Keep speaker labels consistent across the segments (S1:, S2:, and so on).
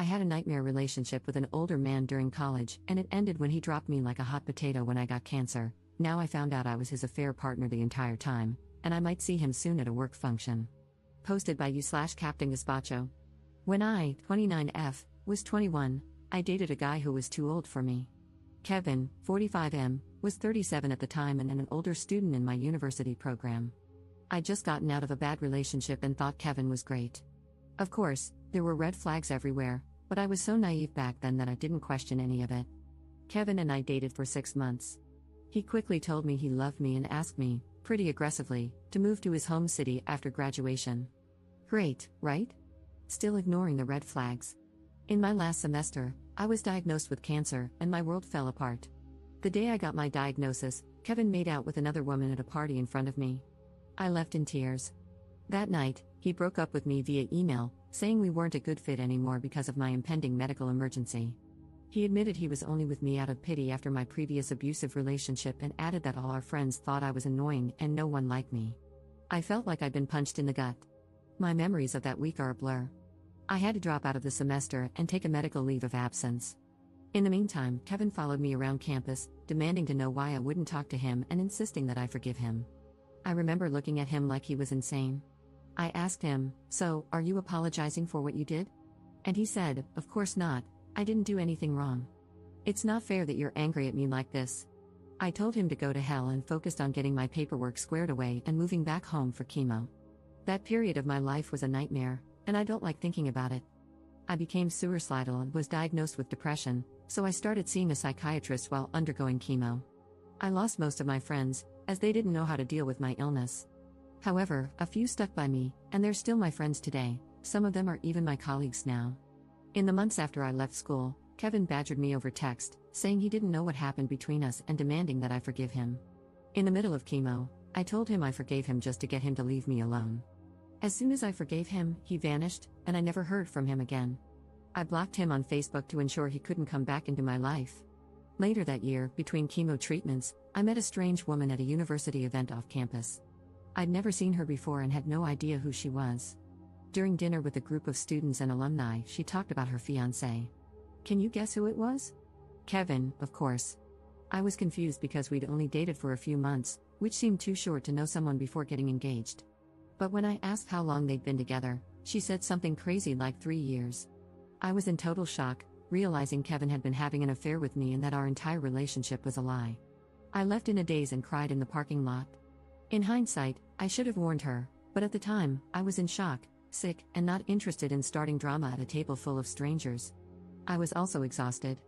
S1: I had a nightmare relationship with an older man during college, and it ended when he dropped me like a hot potato when I got cancer. Now I found out I was his affair partner the entire time, and I might see him soon at a work function. Posted by you/Captain Gazpacho. When I, 29F, was 21, I dated a guy who was too old for me. Kevin, 45M, was 37 at the time and an older student in my university program. I'd just gotten out of a bad relationship and thought Kevin was great. Of course, there were red flags everywhere, but I was so naive back then that I didn't question any of it. Kevin and I dated for 6 months. He quickly told me he loved me and asked me, pretty aggressively, to move to his home city after graduation. Great, right? Still ignoring the red flags. In my last semester, I was diagnosed with cancer, and my world fell apart. The day I got my diagnosis, Kevin made out with another woman at a party in front of me. I left in tears. That night, he broke up with me via email, saying we weren't a good fit anymore because of my impending medical emergency. He admitted he was only with me out of pity after my previous abusive relationship and added that all our friends thought I was annoying and no one liked me. I felt like I'd been punched in the gut. My memories of that week are a blur. I had to drop out of the semester and take a medical leave of absence. In the meantime, Kevin followed me around campus, demanding to know why I wouldn't talk to him and insisting that I forgive him. I remember looking at him like he was insane. I asked him, "So, are you apologizing for what you did?" And he said, "Of course not, I didn't do anything wrong. It's not fair that you're angry at me like this." I told him to go to hell and focused on getting my paperwork squared away and moving back home for chemo. That period of my life was a nightmare, and I don't like thinking about it. I became suicidal and was diagnosed with depression, so I started seeing a psychiatrist while undergoing chemo. I lost most of my friends, as they didn't know how to deal with my illness. However, a few stuck by me, and they're still my friends today. Some of them are even my colleagues now. In the months after I left school, Kevin badgered me over text, saying he didn't know what happened between us and demanding that I forgive him. In the middle of chemo, I told him I forgave him just to get him to leave me alone. As soon as I forgave him, he vanished, and I never heard from him again. I blocked him on Facebook to ensure he couldn't come back into my life. Later that year, between chemo treatments, I met a strange woman at a university event off campus. I'd never seen her before and had no idea who she was. During dinner with a group of students and alumni, she talked about her fiancé. Can you guess who it was? Kevin, of course. I was confused because we'd only dated for a few months, which seemed too short to know someone before getting engaged. But when I asked how long they'd been together, she said something crazy like 3 years. I was in total shock, realizing Kevin had been having an affair with me and that our entire relationship was a lie. I left in a daze and cried in the parking lot. In hindsight, I should have warned her, but at the time, I was in shock, sick, and not interested in starting drama at a table full of strangers. I was also exhausted.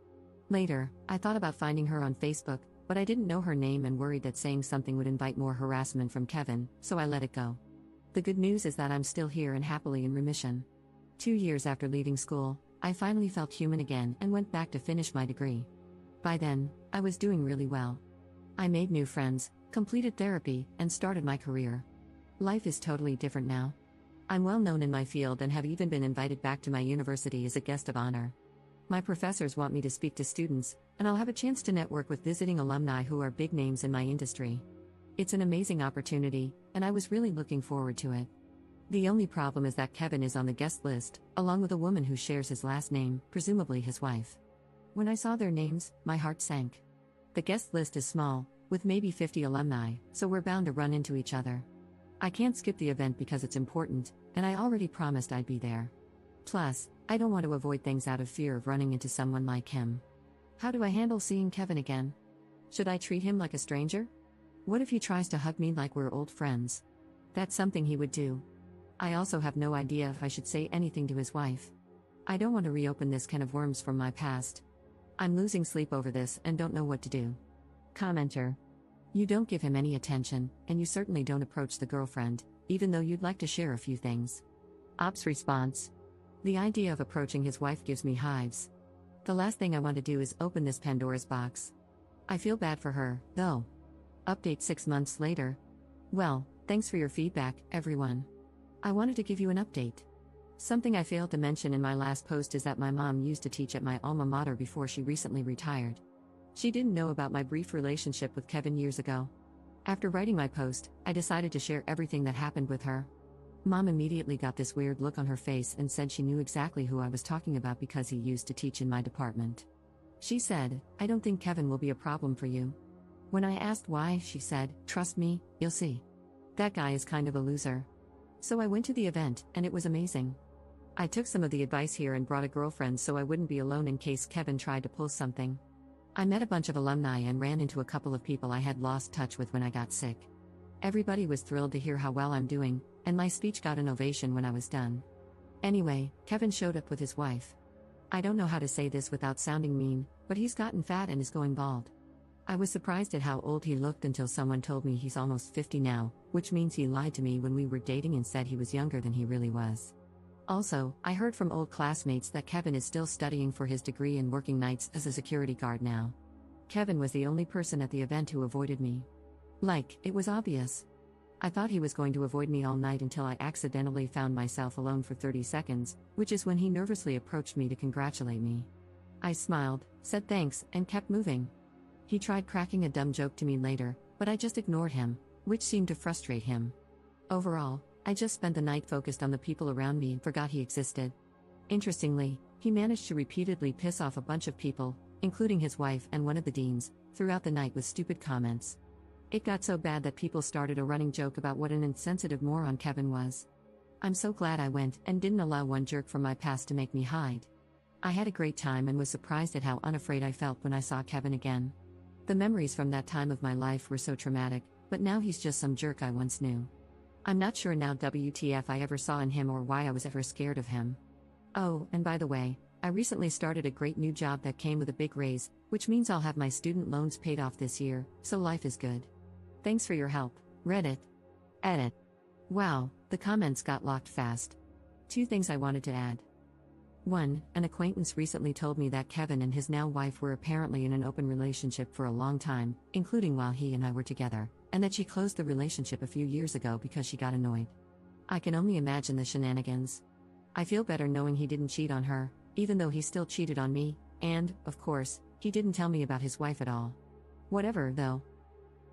S1: Later, I thought about finding her on Facebook, but I didn't know her name and worried that saying something would invite more harassment from Kevin, so I let it go. The good news is that I'm still here and happily in remission. 2 years after leaving school, I finally felt human again and went back to finish my degree. By then, I was doing really well. I made new friends, completed therapy, and started my career. Life is totally different now. I'm well known in my field and have even been invited back to my university as a guest of honor. My professors want me to speak to students, and I'll have a chance to network with visiting alumni who are big names in my industry. It's an amazing opportunity, and I was really looking forward to it. The only problem is that Kevin is on the guest list, along with a woman who shares his last name, presumably his wife. When I saw their names, my heart sank. The guest list is small, with maybe 50 alumni, so we're bound to run into each other. I can't skip the event because it's important, and I already promised I'd be there. Plus, I don't want to avoid things out of fear of running into someone like him. How do I handle seeing Kevin again? Should I treat him like a stranger? What if he tries to hug me like we're old friends? That's something he would do. I also have no idea if I should say anything to his wife. I don't want to reopen this can of worms from my past. I'm losing sleep over this and don't know what to do. Commenter. You don't give him any attention, and you certainly don't approach the girlfriend, even though you'd like to share a few things. Ops response. The idea of approaching his wife gives me hives. The last thing I want to do is open this Pandora's box. I feel bad for her, though. Update 6 months later. Well, thanks for your feedback, everyone. I wanted to give you an update. Something I failed to mention in my last post is that my mom used to teach at my alma mater before she recently retired. She didn't know about my brief relationship with Kevin years ago. After writing my post, I decided to share everything that happened with her. Mom immediately got this weird look on her face and said she knew exactly who I was talking about because he used to teach in my department. She said, "I don't think Kevin will be a problem for you." When I asked why, she said, "Trust me, you'll see. That guy is kind of a loser." So I went to the event, and it was amazing. I took some of the advice here and brought a girlfriend so I wouldn't be alone in case Kevin tried to pull something. I met a bunch of alumni and ran into a couple of people I had lost touch with when I got sick. Everybody was thrilled to hear how well I'm doing, and my speech got an ovation when I was done. Anyway, Kevin showed up with his wife. I don't know how to say this without sounding mean, but he's gotten fat and is going bald. I was surprised at how old he looked until someone told me he's almost 50 now, which means he lied to me when we were dating and said he was younger than he really was. Also, I heard from old classmates that Kevin is still studying for his degree and working nights as a security guard now. Kevin was the only person at the event who avoided me. Like, it was obvious. I thought he was going to avoid me all night until I accidentally found myself alone for 30 seconds, which is when he nervously approached me to congratulate me. I smiled, said thanks, and kept moving. He tried cracking a dumb joke to me later, but I just ignored him, which seemed to frustrate him. Overall, I just spent the night focused on the people around me and forgot he existed. Interestingly, he managed to repeatedly piss off a bunch of people, including his wife and one of the deans, throughout the night with stupid comments. It got so bad that people started a running joke about what an insensitive moron Kevin was. I'm so glad I went and didn't allow one jerk from my past to make me hide. I had a great time and was surprised at how unafraid I felt when I saw Kevin again. The memories from that time of my life were so traumatic, but now he's just some jerk I once knew. I'm not sure now WTF I ever saw in him or why I was ever scared of him. Oh, and by the way, I recently started a great new job that came with a big raise, which means I'll have my student loans paid off this year, so life is good. Thanks for your help, Reddit. Edit. Wow, the comments got locked fast. 2 things I wanted to add. 1. An acquaintance recently told me that Kevin and his now wife were apparently in an open relationship for a long time, including while he and I were together, and that she closed the relationship a few years ago because she got annoyed. I can only imagine the shenanigans. I feel better knowing he didn't cheat on her, even though he still cheated on me, and, of course, he didn't tell me about his wife at all. Whatever, though.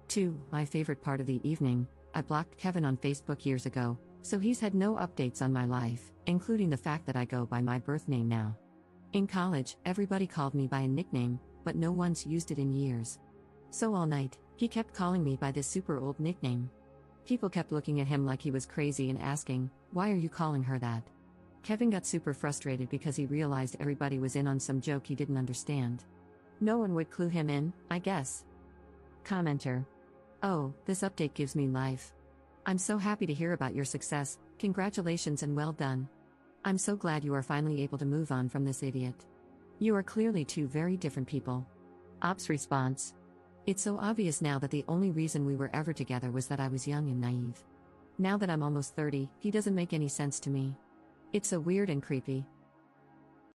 S1: 2. My favorite part of the evening, I blocked Kevin on Facebook years ago, so he's had no updates on my life, including the fact that I go by my birth name now. In college, everybody called me by a nickname, but no one's used it in years. So all night, he kept calling me by this super old nickname. People kept looking at him like he was crazy and asking, "Why are you calling her that?" Kevin got super frustrated because he realized everybody was in on some joke he didn't understand. No one would clue him in, I guess. Commenter. Oh, this update gives me life. I'm so happy to hear about your success, congratulations and well done. I'm so glad you are finally able to move on from this idiot. You are clearly 2 very different people. Ops response. It's so obvious now that the only reason we were ever together was that I was young and naive. Now that I'm almost 30, he doesn't make any sense to me. It's so weird and creepy.